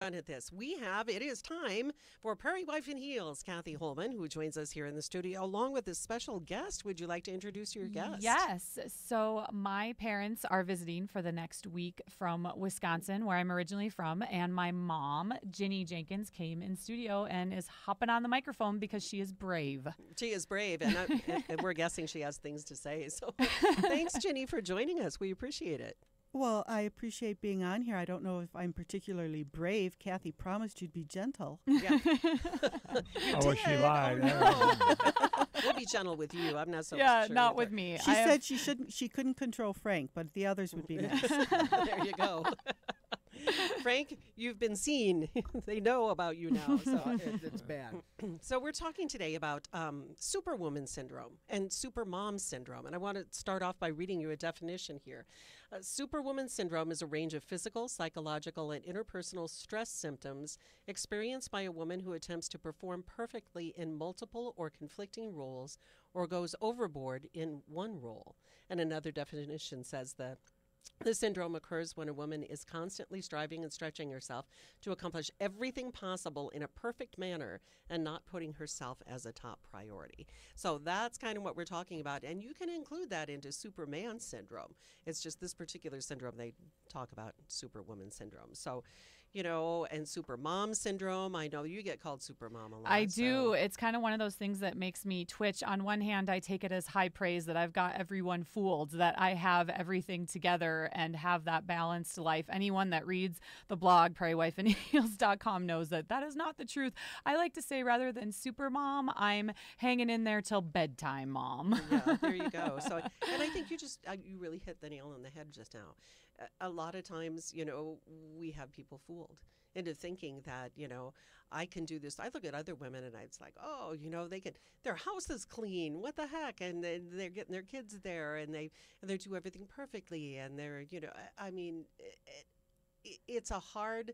fun at this. It is time for Prairie Wife in Heels, Kathy Holman, who joins us here in the studio, along with this special guest. Would you like to introduce your guest? Yes. So my parents are visiting for the next week from Wisconsin, where I'm originally from, and my mom, Ginny Jenkins, came in studio and is hopping on the microphone because she is brave. She is brave, and we're guessing she has things to say. So thanks, Ginny, for joining us. We appreciate it. Well, I appreciate being on here. I don't know if I'm particularly brave. Kathy promised you'd be gentle. Yeah. She lied. Oh, no. We'll be gentle with you. I'm not so sure. Yeah, not with me. She said she couldn't control Frank, but the others would be nice. There you go. Frank, you've been seen. They know about you now. So it's bad. So we're talking today about Superwoman syndrome and Supermom syndrome. And I want to start off by reading you a definition here. Superwoman syndrome is a range of physical, psychological, and interpersonal stress symptoms experienced by a woman who attempts to perform perfectly in multiple or conflicting roles or goes overboard in one role. And another definition says that the syndrome occurs when a woman is constantly striving and stretching herself to accomplish everything possible in a perfect manner and not putting herself as a top priority. So that's kind of what we're talking about. And you can include that into Superman syndrome. It's just this particular syndrome they talk about, Superwoman syndrome. So, and Supermom syndrome. I know you get called Supermom a lot. I do. It's kind of one of those things that makes me twitch. On one hand, I take it as high praise that I've got everyone fooled, that I have everything together and have that balanced life. Anyone that reads the blog, prairiewifeinheels.com, knows that that is not the truth. I like to say, rather than super mom, I'm hanging in there till bedtime mom. Yeah, there you go. So, and I think you really hit the nail on the head just now. A lot of times, we have people fooled into thinking that, I can do this. I look at other women and it's like, oh, their house is clean. What the heck? And they're getting their kids there and they do everything perfectly. And they're, it's a hard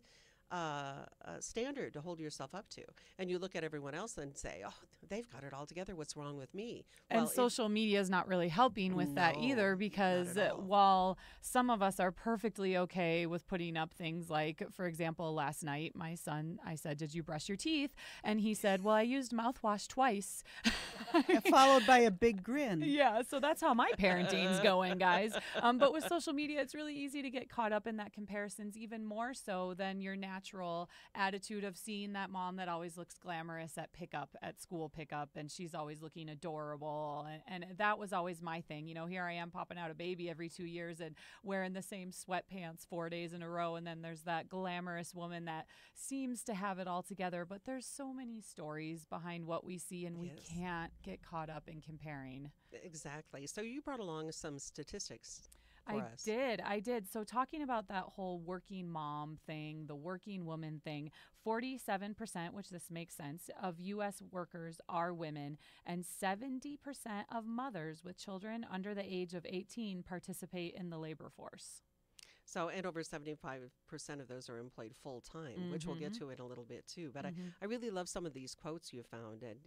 standard to hold yourself up to. And you look at everyone else and say, oh, they've got it all together. What's wrong with me? And social media is not really helping with that either, because while some of us are perfectly okay with putting up things like, for example, last night, my son, I said, did you brush your teeth? And he said, well, I used mouthwash twice. Followed by a big grin. Yeah, so that's how my parenting's going, guys. But with social media, it's really easy to get caught up in that comparisons, even more so than your natural attitude of seeing that mom that always looks glamorous at school pickup, and she's always looking adorable. And that was always my thing. Here I am popping out a baby every 2 years and wearing the same sweatpants 4 days in a row. And then there's that glamorous woman that seems to have it all together. But there's so many stories behind what we see, and we can't get caught up in comparing. Exactly. So you brought along some statistics. I did. So talking about that whole working mom thing, the working woman thing, 47%, which this makes sense, of U.S. workers are women, and 70% of mothers with children under the age of 18 participate in the labor force. So, and over 75% of those are employed full time, which we'll get to in a little bit too. But I really love some of these quotes you found. And,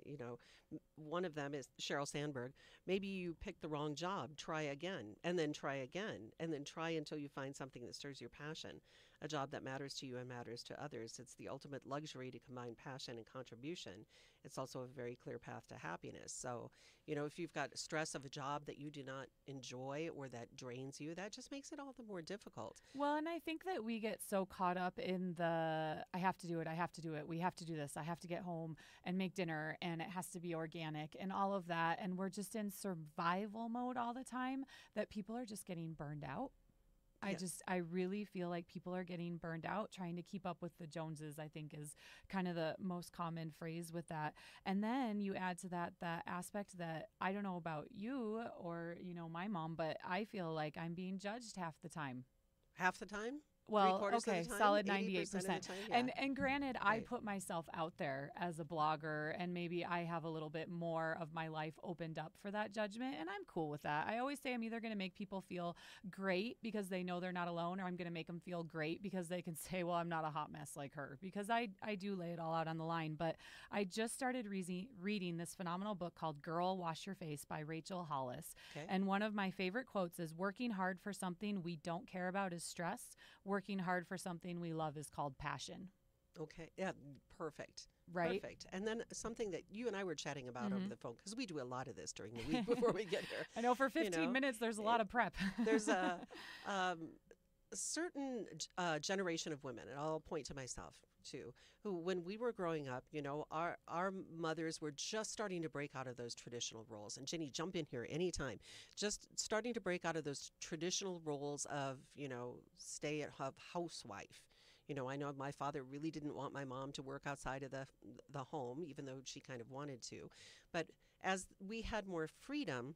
one of them is Sheryl Sandberg. Maybe you picked the wrong job. Try again, and then try again, and then try until you find something that stirs your passion. A job that matters to you and matters to others. It's the ultimate luxury to combine passion and contribution. It's also a very clear path to happiness. So, if you've got stress of a job that you do not enjoy or that drains you, that just makes it all the more difficult. Well, and I think that we get so caught up in the, I have to do it, we have to do this, I have to get home and make dinner, and it has to be organic and all of that. And we're just in survival mode all the time that people are just getting burned out. I really feel like people are getting burned out trying to keep up with the Joneses, I think, is kind of the most common phrase with that. And then you add to that aspect that I don't know about you or, my mom, but I feel like I'm being judged half the time. Half the time? Well, okay, time, solid 98%. Time, yeah. And granted, I put myself out there as a blogger, and maybe I have a little bit more of my life opened up for that judgment, and I'm cool with that. I always say I'm either going to make people feel great because they know they're not alone, or I'm going to make them feel great because they can say, well, I'm not a hot mess like her, because I do lay it all out on the line. But I just started reading this phenomenal book called Girl, Wash Your Face by Rachel Hollis. Okay. And one of my favorite quotes is, working hard for something we don't care about is stress. Working hard for something we love is called passion. Okay. Yeah. Perfect. right? Perfect. And then something that you and I were chatting about over the phone, because we do a lot of this during the week before we get here. I know for 15 know, minutes, there's a lot of prep. There's a certain generation of women, and I'll point to myself too, who, when we were growing up, our mothers were just starting to break out of those traditional roles. And Jenny, jump in here anytime. Just starting to break out of those traditional roles of, stay-at-home housewife. I know my father really didn't want my mom to work outside of the home, even though she kind of wanted to. But as we had more freedom,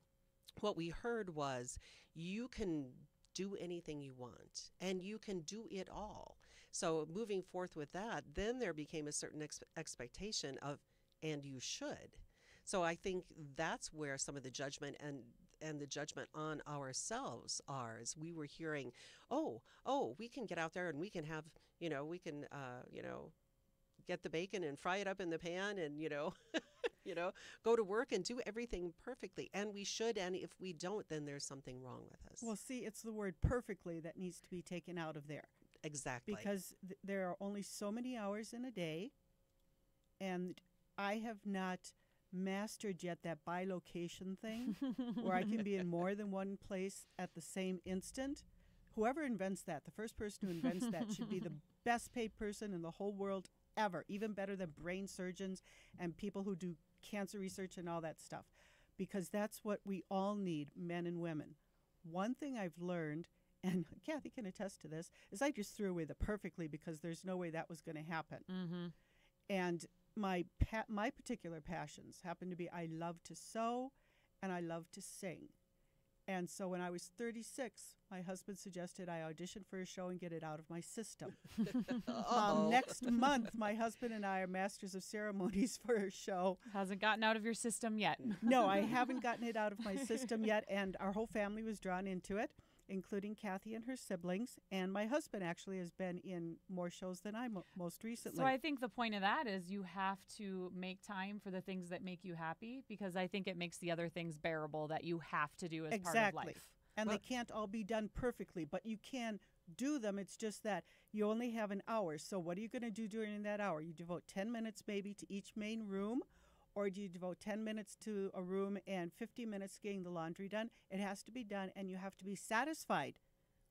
what we heard was, you can do anything you want and you can do it all. So moving forth with that, then there became a certain expectation of, and you should. So I think that's where some of the judgment and the judgment on ourselves are, as we were hearing, oh, we can get out there and we can have, we can, get the bacon and fry it up in the pan and, go to work and do everything perfectly. And we should. And if we don't, then there's something wrong with us. Well, see, it's the word perfectly that needs to be taken out of there. Exactly. Because there are only so many hours in a day. And I have not mastered yet that bilocation thing where I can be in more than one place at the same instant. Whoever invents that, the first person who invents that should be the best paid person in the whole world ever, even better than brain surgeons and people who do cancer research and all that stuff, because that's what we all need, men and women. One thing I've learned, and Kathy can attest to this, is I just threw away the perfectly because there's no way that was going to happen. Mm-hmm. And my particular passions happen to be, I love to sew and I love to sing. And so when I was 36, my husband suggested I audition for a show and get it out of my system. Next month, my husband and I are masters of ceremonies for a show. Hasn't gotten out of your system yet. No, I haven't gotten it out of my system yet, and our whole family was drawn into it, including Kathy and her siblings. And my husband actually has been in more shows than I most recently. So I think the point of that is you have to make time for the things that make you happy, because I think it makes the other things bearable that you have to do as part of life. And they can't all be done perfectly, but you can do them. It's just that you only have an hour. So what are you going to do during that hour? You devote 10 minutes maybe to each main room, or do you devote 10 minutes to a room and 50 minutes getting the laundry done? It has to be done, and you have to be satisfied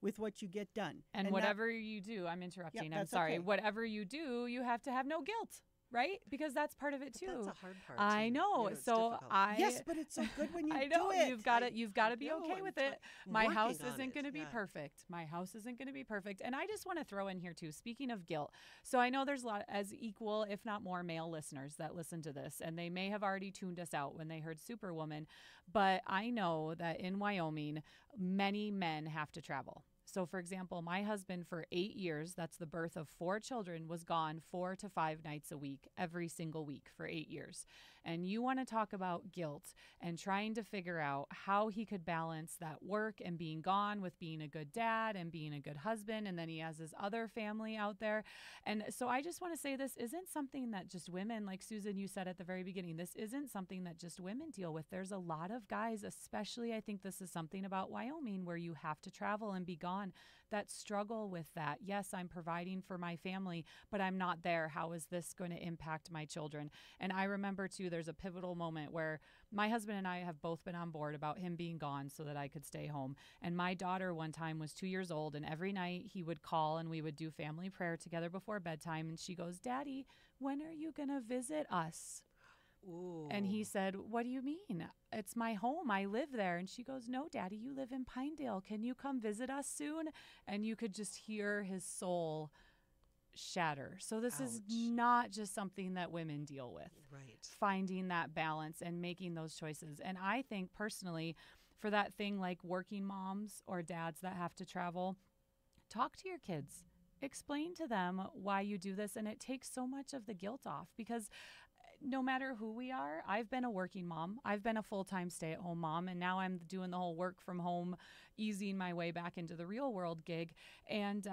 with what you get done. And whatever you do, I'm interrupting, I'm that's sorry. okay. Whatever you do, you have to have no guilt, right? Because that's part of it too. That's a hard part. I too. know. It's So difficult. Yes, but it's so good when you I know do it. you've got to be okay with it. My working house on isn't it, going to be yeah. perfect. My house isn't going to be perfect. And I just want to throw in here too, speaking of guilt. So I know there's a lot, as equal, if not more, male listeners that listen to this, and they may have already tuned us out when they heard Superwoman. But I know that in Wyoming, many men have to travel. So, for example, my husband for 8 years, that's the birth of 4 children, was gone 4 to 5 nights a week, every single week for 8 years. And you want to talk about guilt and trying to figure out how he could balance that work and being gone with being a good dad and being a good husband. And then he has his other family out there. And so I just want to say, this isn't something that just women, like Susan, you said at the very beginning, this isn't something that just women deal with. There's a lot of guys, especially, I think this is something about Wyoming, where you have to travel and be gone, that struggle with that. Yes, I'm providing for my family, but I'm not there. How is this going to impact my children? And I remember too, there's a pivotal moment where my husband and I have both been on board about him being gone so that I could stay home. And my daughter one time was 2 years old, and every night he would call and we would do family prayer together before bedtime. And she goes, "Daddy, when are you going to visit us?" Ooh. And he said, "What do you mean? It's my home. I live there." And she goes, "No, Daddy, you live in Pinedale. Can you come visit us soon?" And you could just hear his soul shatter. So this is Ouch. not just something that women deal with. Right. Finding that balance and making those choices. And I think personally, for that thing like working moms or dads that have to travel, talk to your kids. Explain to them why you do this. And it takes so much of the guilt off, because no matter who we are, I've been a working mom. I've been a full-time stay-at-home mom, and now I'm doing the whole work from home, easing my way back into the real world gig. And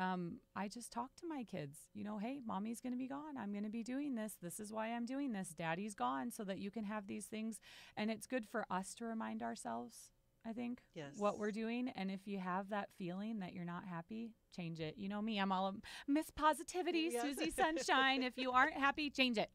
I just talk to my kids, hey, mommy's going to be gone. I'm going to be doing this. This is why I'm doing this. Daddy's gone so that you can have these things. And it's good for us to remind ourselves, I think, Yes. what we're doing. And if you have that feeling that you're not happy, change it. You know me, I'm all Miss Positivity, Yes. Susie Sunshine. If you aren't happy, change it.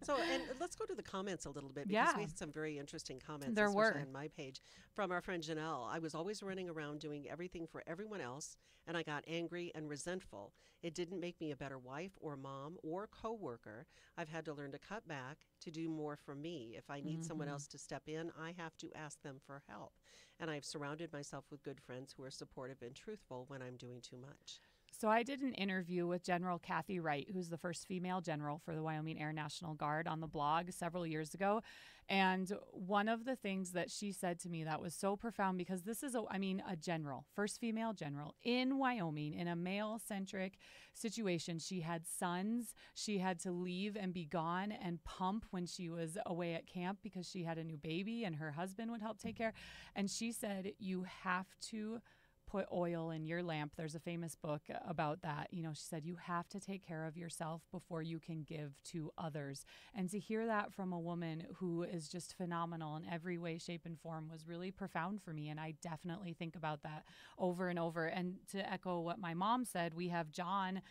So, and let's go to the comments a little bit because Yeah. we had some very interesting comments, There especially were. on my page, from our friend Janelle. I was always running around doing everything for everyone else, and I got angry and resentful. It didn't make me a better wife or mom or coworker. I've had to learn to cut back, to do more for me. If I need someone else to step in, I have to ask them for help. And I've surrounded myself with good friends who are supportive and truthful when I'm doing too much. So I did an interview with General Kathy Wright, who's the first female general for the Wyoming Air National Guard, on the blog several years ago. And one of the things that she said to me that was so profound, because this is a general, first female general in Wyoming in a male-centric situation. She had sons. She had to leave and be gone and pump when she was away at camp because she had a new baby and her husband would help take care. And she said, you have to put oil in your lamp. There's a famous book about that. You know, she said, you have to take care of yourself before you can give to others. And to hear that from a woman who is just phenomenal in every way, shape, and form was really profound for me. And I definitely think about that over and over. And to echo what my mom said, we have John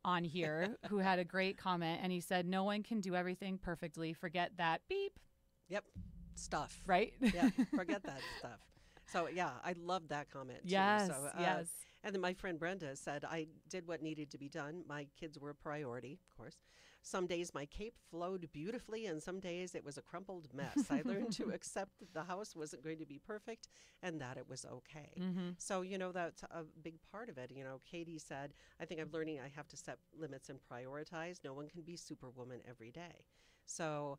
on here who had a great comment, and he said, no one can do everything perfectly. Forget that beep. Yep. Stuff. Right? Yeah. Forget that stuff. So, yeah, I love that comment, too. Yes, So, yes. And then my friend Brenda said, I did what needed to be done. My kids were a priority, of course. Some days my cape flowed beautifully, and some days it was a crumpled mess. I learned to accept that the house wasn't going to be perfect and that it was okay. So, you know, that's a big part of it. You know, Katie said, I think I'm learning I have to set limits and prioritize. No one can be Superwoman every day. So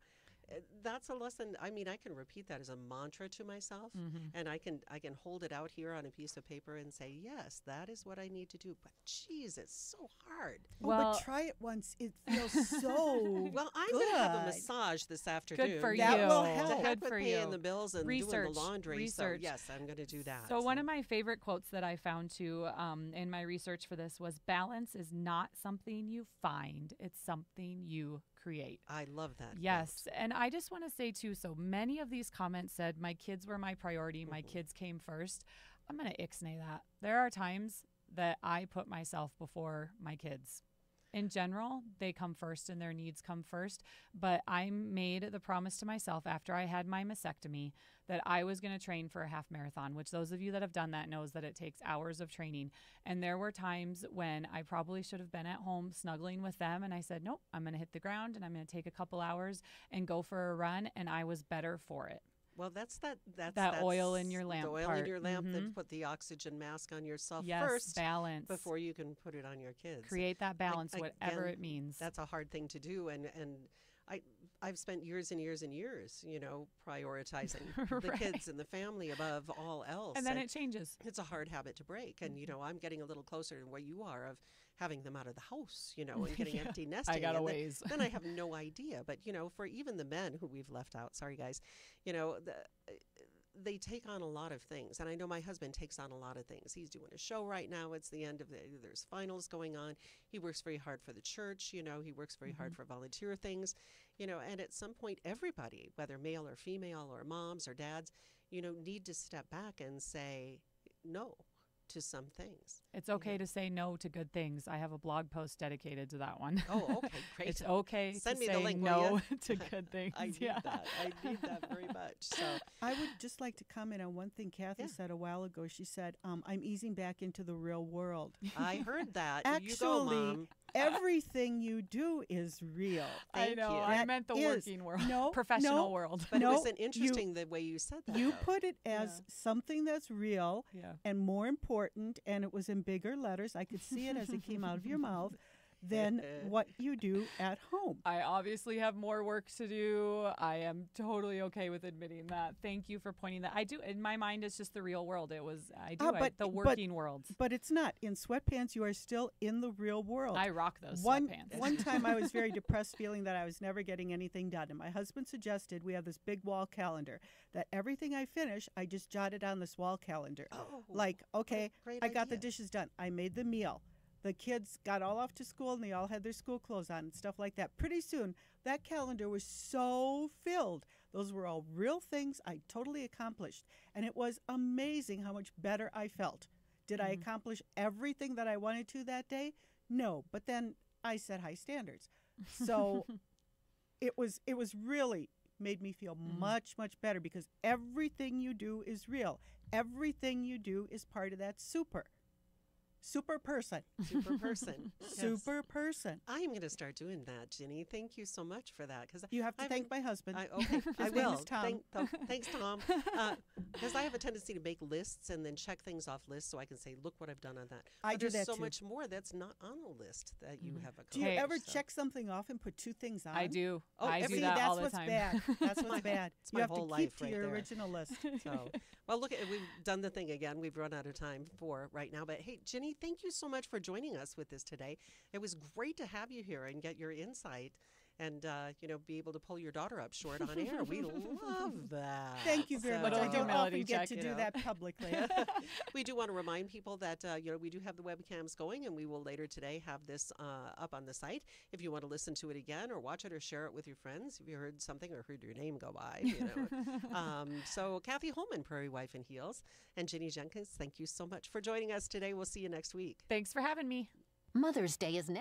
that's a lesson. I mean, I can repeat that as a mantra to myself, and I can hold it out here on a piece of paper and say, yes, that is what I need to do. But geez, it's so hard. Well- but try it once. It feels so Well, I'm going to have a good. massage this afternoon. Good for you. That will To help. heck Good with for paying you. the bills and doing Research. the laundry. Research. So yes, I'm going to do that. So one of my favorite quotes that I found too in my research for this was, balance is not something you find, it's something you create. I love that. Yes. And I just want to say too, so many of these comments said, my kids were my priority. My kids came first. I'm going to ixnay that. There are times that I put myself before my kids. In general, they come first and their needs come first. But I made the promise to myself after I had my mastectomy that I was going to train for a half marathon, which those of you that have done that knows that it takes hours of training. And there were times when I probably should have been at home snuggling with them. And I said, nope, I'm going to hit the ground and I'm going to take a couple hours and go for a run. And I was better for it. Well, that's oil in your lamp The oil part. in your lamp that put the oxygen mask on yourself Yes, first balance. before you can put it on your kids. Create that balance, whatever again, it means. That's a hard thing to do, and I've spent years and years and years, you know, prioritizing the Right. kids and the family above all else. And then it changes. It's a hard habit to break, and you know, I'm getting a little closer to where you are of having them out of the house, you know, and getting Yeah. empty nesting. I got a and ways. Then I have no idea, but you know, for even the men who we've left out, sorry guys, you know, they take on a lot of things. And I know my husband takes on a lot of things. He's doing a show right now. It's the end of there's finals going on. He works very hard for the church. You know, he works very hard for volunteer things, you know, and at some point, everybody, whether male or female or moms or dads, you know, need to step back and say no to some things. It's okay to say no to good things. I have a blog post dedicated to that one. Oh, okay, great. It's okay Send to me the say link, will no ya? to good things. I need yeah. that. I need that very much. So I would just like to comment on one thing Kathy Yeah. said a while ago. She said, I'm easing back into the real world. I heard that. You Actually, go, Mom. everything you do is real. I Thank know. you. I That meant the is- working world. no, Professional no, world. But No, it was an you- interesting the way you said that. You though. put it as something that's real Yeah. and more important, and it was in bigger letters. I could see it as it came out of your mouth than what you do at home. I obviously have more work to do. I am totally okay with admitting that. Thank you for pointing that. I do. In my mind, it's just the real world. The working world. But it's not. In sweatpants, you are still in the real world. I rock those One sweatpants. time I was very depressed, feeling that I was never getting anything done. And my husband suggested we have this big wall calendar that everything I finish, I just jotted on this wall calendar. Oh, Like, okay, great I got the idea. dishes done. I made the meal. The kids got all off to school and they all had their school clothes on and stuff like that. Pretty soon, that calendar was so filled. Those were all real things I totally accomplished. And it was amazing how much better I felt Did I accomplish everything that I wanted to that day? No, but then I set high standards. So it was really made me feel much, much better because everything you do is real. Everything you do is part of that super person. Super person. Yes. Super person. I am going to start doing that, Ginny. Thank you so much for that. Because You have to thank my husband. Okay, I His name will. is Tom. Thanks, Tom. Because I have a tendency to make lists and then check things off lists so I can say, look what I've done on that. I But do there's that so too. much more that's not on the list that you have accomplished. Do you Hey, ever so. check something off and put 2 things on? I do. Oh, I every- do See, that that's all the what's time. bad. That's what's bad. it's You my have whole to life keep to right your there. original list. So, well, look, we've done the thing again. We've run out of time for right now. But hey, Ginny, thank you so much for joining us with this today. It was great to have you here and get your insight and, be able to pull your daughter up short on air. We love that. Thank you very much. Little I don't humility often get check, to you do know. that publicly. We do want to remind people that, we do have the webcams going, and we will later today have this up on the site. If you want to listen to it again or watch it or share it with your friends, if you heard something or heard your name go by, So Kathy Holman, Prairie Wife in Heels, and Ginny Jenkins, thank you so much for joining us today. We'll see you next week. Thanks for having me. Mother's Day is next.